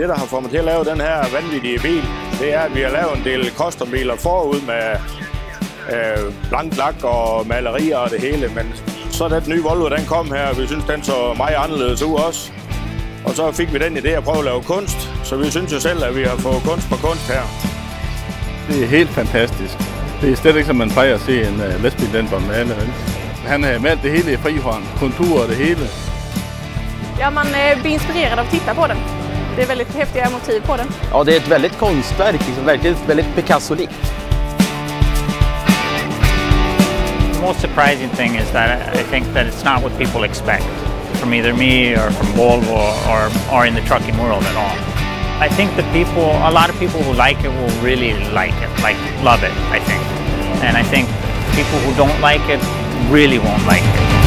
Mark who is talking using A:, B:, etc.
A: Det, der har fået mig til at lave den her vanvittige bil, det er, at vi har lavet en del custom-biler forud med blank lak og malerier og det hele. Men så da den nye Volvo den kom her, vi synes, den så meget anderledes ud også. Og så fik vi den idé at prøve at lave kunst, så vi synes jo selv, at vi har fået kunst på kunst her.
B: Det er helt fantastisk. Det er slet ikke, som man plejer at se en lastbil, den var malet. Han har malet det hele i frihånd, konturer og det hele.
C: Ja, man blir inspirerad av att titta på den. Det är väldigt häftiga motiv på den.
D: Ja, det är ett väldigt konstverk, liksom, verkligen väldigt Picasso-likt.
E: The most surprising thing is that I think that it's not what people expect from either me or from Volvo or in the trucking world at all. I think that a lot of people who like it will really like it, love it, I think. And I think people who don't like it really won't like it.